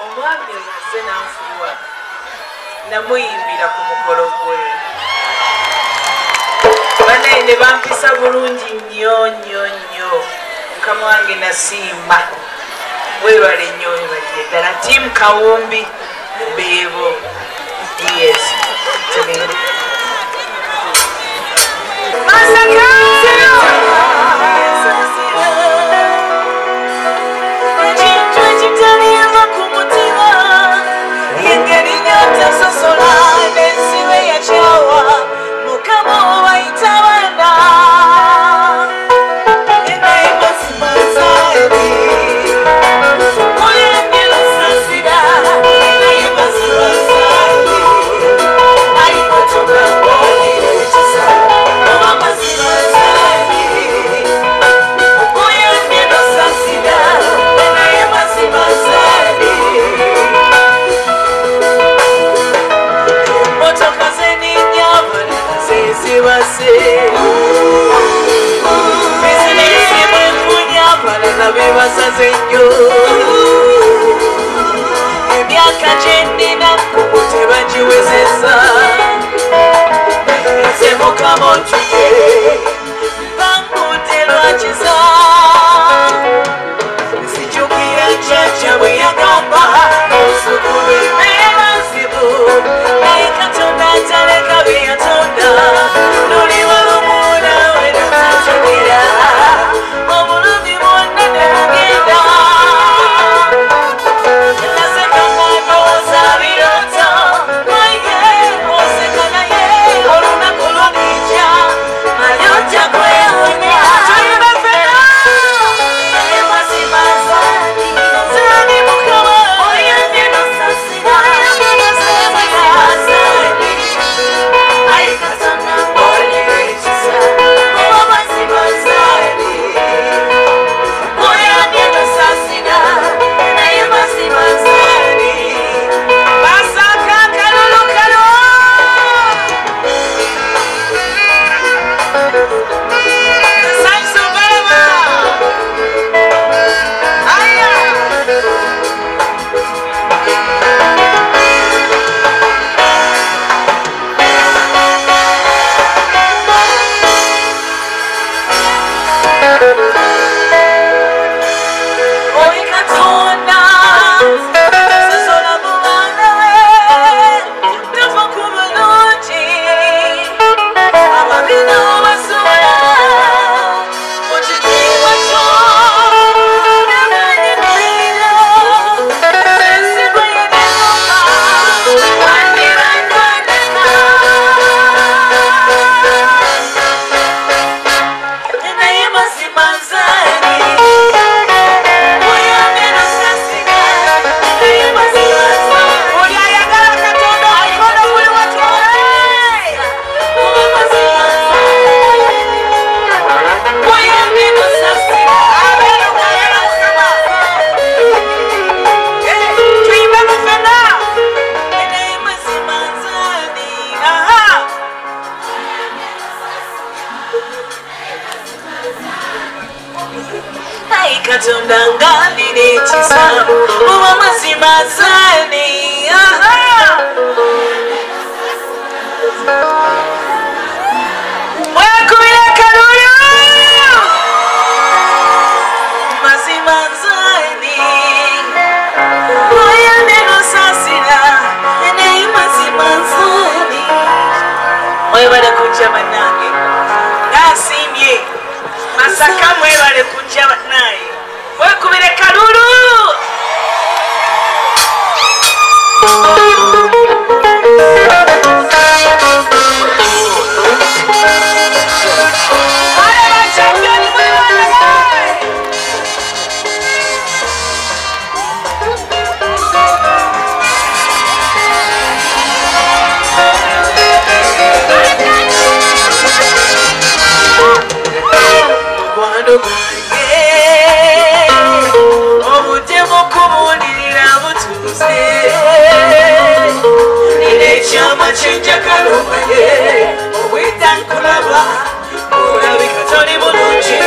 Omwami yazze n'anfuwa namuyimbira ku mukolo gwe banaye ne bampisa bulungi nnyo nnyo nnyo mukama wange nasiima webale nnyo webalire ddala tiimu Kawumbi beebo yes tugende emyaka gyennina tebagiwezezza nze mukama otuye bangudde lwakiza sijjukira jjajja bwe yagamba olusuku lw'embeera nzibu naye katonda ataleka bye yatonda luliwo lumuuna we lutatogera obulumi bwonna ne bugenda katonda ngandira ekisa oba mazima zani mwekubira kalulu mazima zani oyandeno sasira eneyi mazima zani mwebale kujja bannange ngasimbye Masaka mwebale kujja bannange mwekubire kalulu Chinja kalumye, owita nkulaba, ulabika toli bulungi,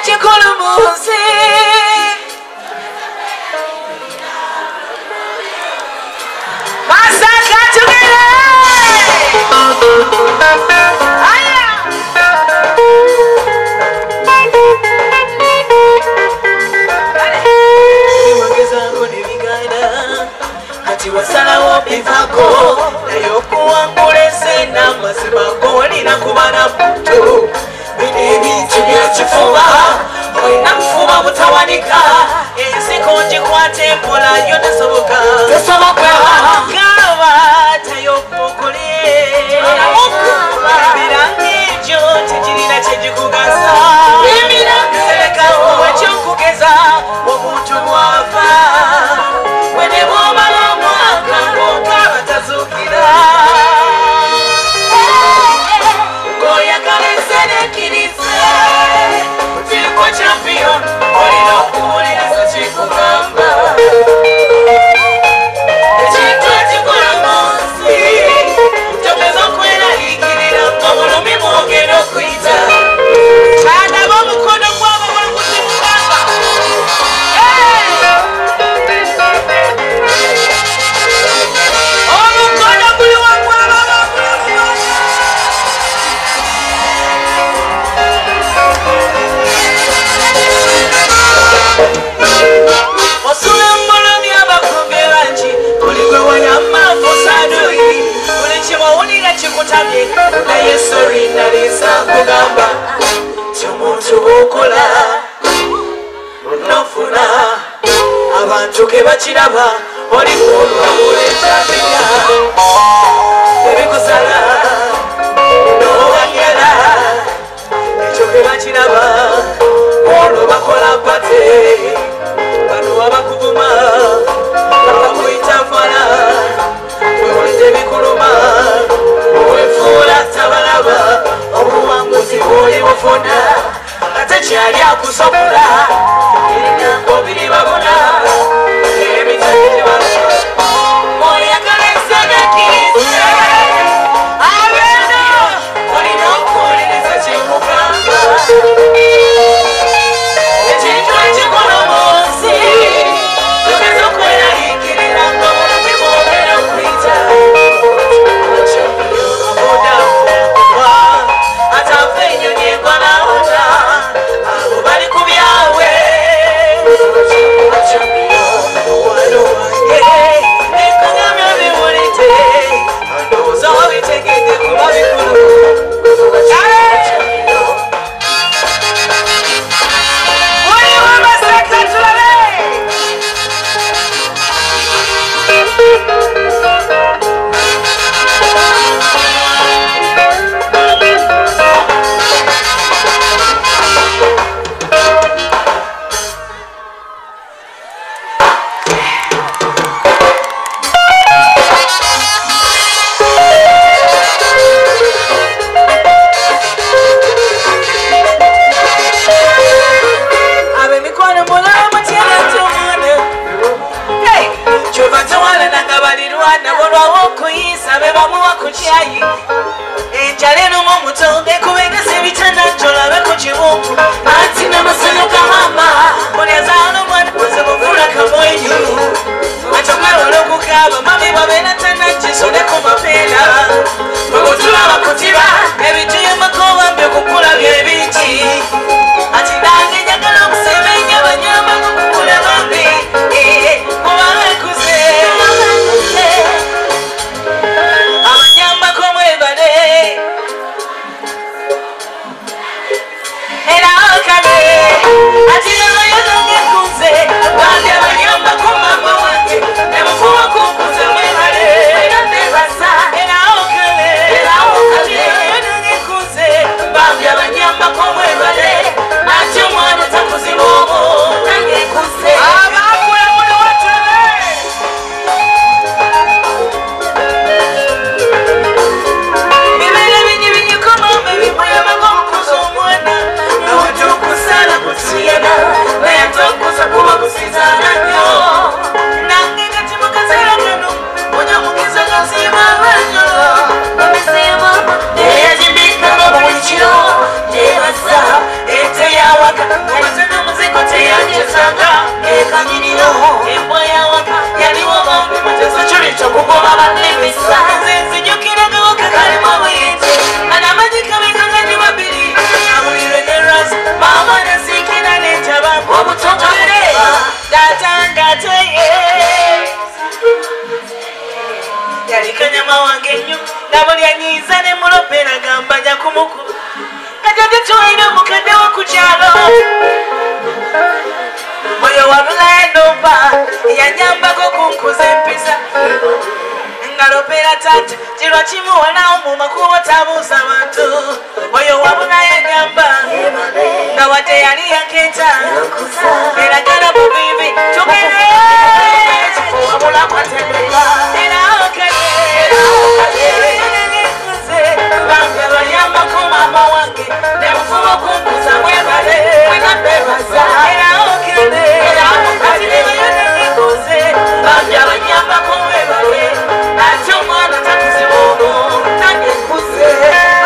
chikolomuzi Masaka tugere Aya Niwageza kone vigana Hati wasala wopivako Na yoku wangulese na mazibako Walina kubana mtu Bine bintu byachifuba Oina mfuba mutawanika Ensikonji kwa tempola yote soboka Tesoboka Kawa tayokukuli Birangi jo tijirina chejikugasa Seleka uwe chokugeza Omuntu mwafa Wene mwomala mwaka Mwoka batazukira Goya kalesene kilise Utilikuwa champion Olino kuulisa chikugamba Echitu echikula monsi Topezo kwena likirira Ngomulumi mwogeno kuita Chanda bomukono kwabo wakusimukamba Omukono kuli wakwaba wakwaba Osule mbolomi abakumbe banji Kulikwe wanyama fusadui Kulichima unira chikutamye Na yesori nalisa kugamba Chumuntu bukola Nofuna Abantu kebachiraba Olikulwa uletabia Ebikusala Nowanyela Echo kebachiraba Ono bakola pate Bano abakuvuma Abakuita fana Wewande bikuluma Wefula tabalaba Obuwanguzi buli bufuna Ate kyali akusomula Ebigambo biri babona Ebitali babona Oyagala ensana kirize Abena Olina okuwuliriza kyekugamba Ekintu ekikola munsi Togeza okweraliikirira nga bulumi bwogera okuyita Aboda okuba Ate afe ennyonyi egwalaona Abo bali ku byawe yanyambako kunkuza empisa ngalopera tata kirwa kimuwalawo mu makubo tabuuza bantu oyo wabula yanyamba nga wadde yali yaketa eragala bubibi tugere wabula kwatendeka era okadekuze bange bayambako mama wange nemufuba okunkuza mwebale mwenabebaza era okende atireyonekuze bange abanyambako mwebale ate omwana takuziba omwo nange nkuze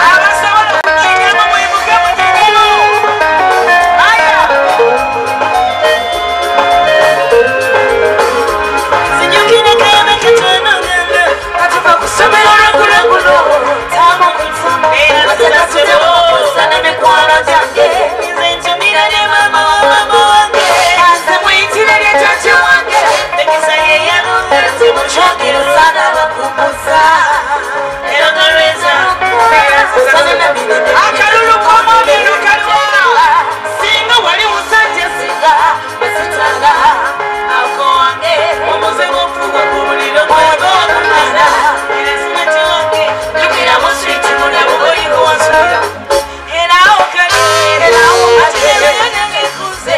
abasobola okunyama mwibuke mugiriro aya sinyukire kayame katonogende katuva kusomera olwegulagulo tamu kunfumu era sinasebosana mikwano gyange nze njumira ne mama wa mama wange aze muyitire lye tate wange ekisa yeyaluzi mukyogero sana bakubuza erogalweza akalulu komobiro kaliwa singa wali musajja singa esitanga ako wange omuze gwofuga ku buliro mwogo wakumana era simati wange jukira mu switi mulabu boyiko wasula era okale era okateyanengekuze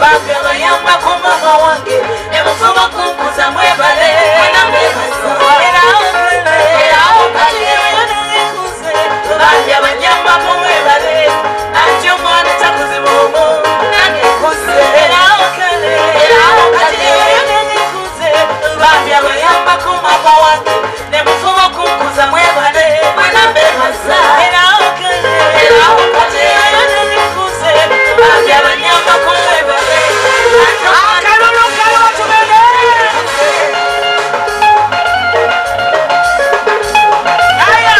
bange bayamba ku mama wange nemufuba kunkuza mwebale mwenabebaza era okale era okateyanengekuze bange abanyamba ku mwebale ate omwana takuziba omwo nange nkuze era okale era okateyanengekuze bange abayamba ku mama wange nemufuba kunkuza mwebale mwenabebaza era okale era okateyanengekuze bange abanyamba ku mwebale akalulu kaliwa tubege aya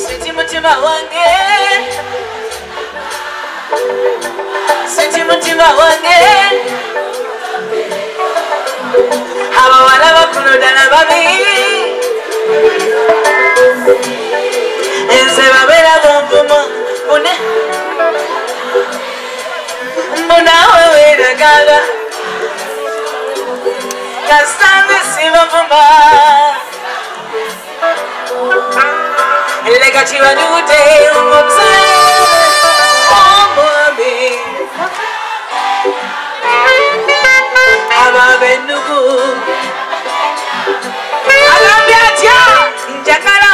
Sweetie mutima wange Sweetie mutima wange abawala bakuno ddala babi enze babeera bonvuma bune mbunawe weeragala kasanze sibavuma leka kibanude omusayi omwami ababenugu agambye atya njagala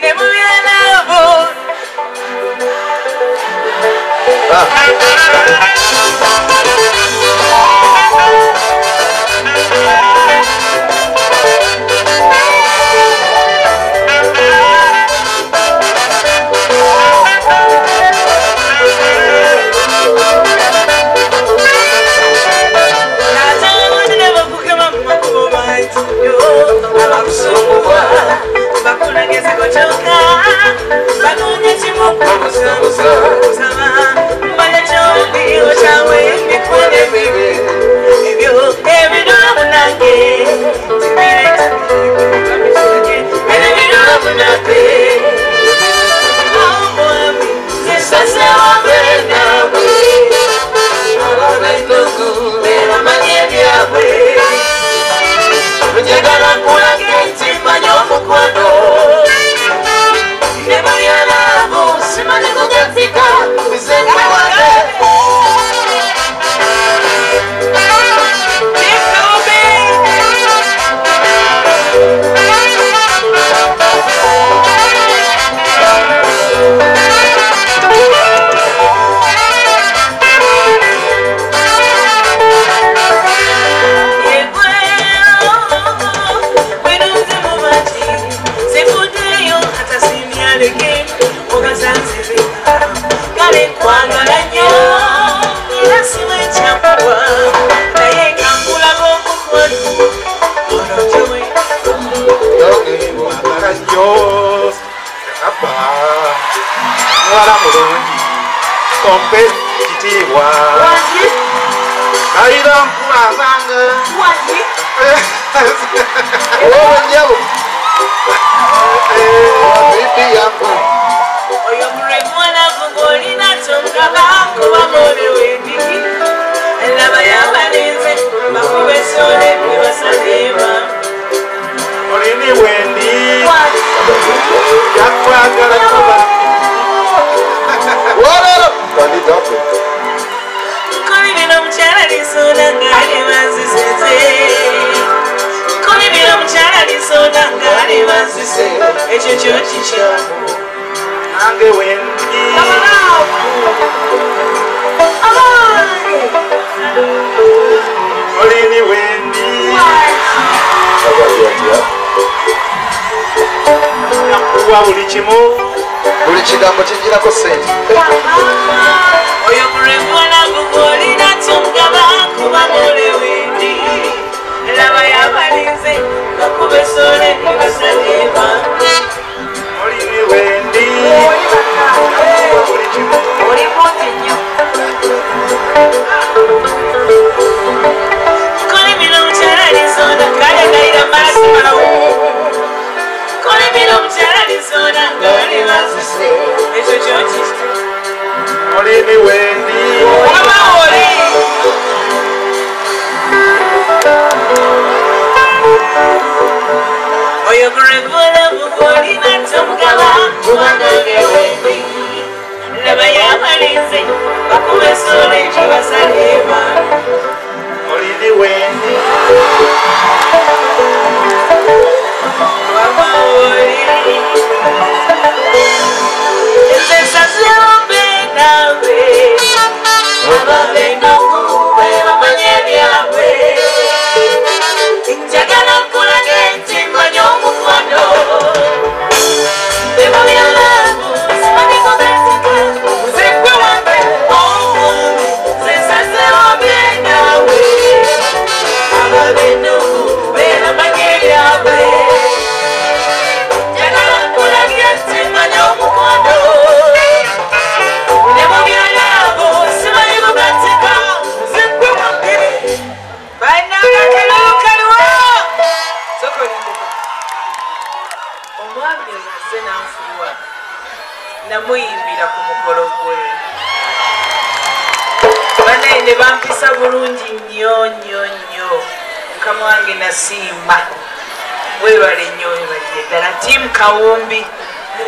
ne mubyanabo mumpe kitiibwa kalira nkulabanga wowe nyabo bibi yangu oyo mulwemwana gugolina tongaba kuba mwobe wendiki laba yabalinze bakubesole bebasaleba olini wendi yakwagala kuba kumi bino mukyala lisona ngaali baziseze kumi bino mukyala lisona ngaali bazise ekyo kyo kikyamu nange wendi olini wendi nakuwa buli kimu buli kigambo kijirako sente oyo mulwemwana gugolina tongaba kuba mole wendi laba yabalinze bakubesole nebasaleba olini wendi buli kimu oli bungi nnyo kole bino mukyala lisonda kalegalira masimalawo kole bino mukyala lisonda ngaali bazise ekyo kyokisi olini wendi olaba oli oyo gulwegula bugolina tomugaba kubanange wendi laba yabalinze bakubesole kibasaleba olini wendi waba oli nze sazombe nawe ababenokuwe bamanye byabwe njagala nkulage nti mmanyi omukwano bebabyalamu simanyikozesika nzekwe wange omuntu nze sazombe nawe ababenokuwe bamanye byabwe njagala nkulage nti mmanyi omukwano nemubyalamu simanyikozesika nzekwe wange banakatelokaliwo sokolinduka omwami oyo nze nanfuwa namuyimbira ku mukolo gwe banaye ne bampisa bulungi nnyo nnyo nnyo mukama wange nasiima webale nnyo webaliye ddala tiimu kawumbi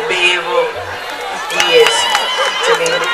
beebo yes tugende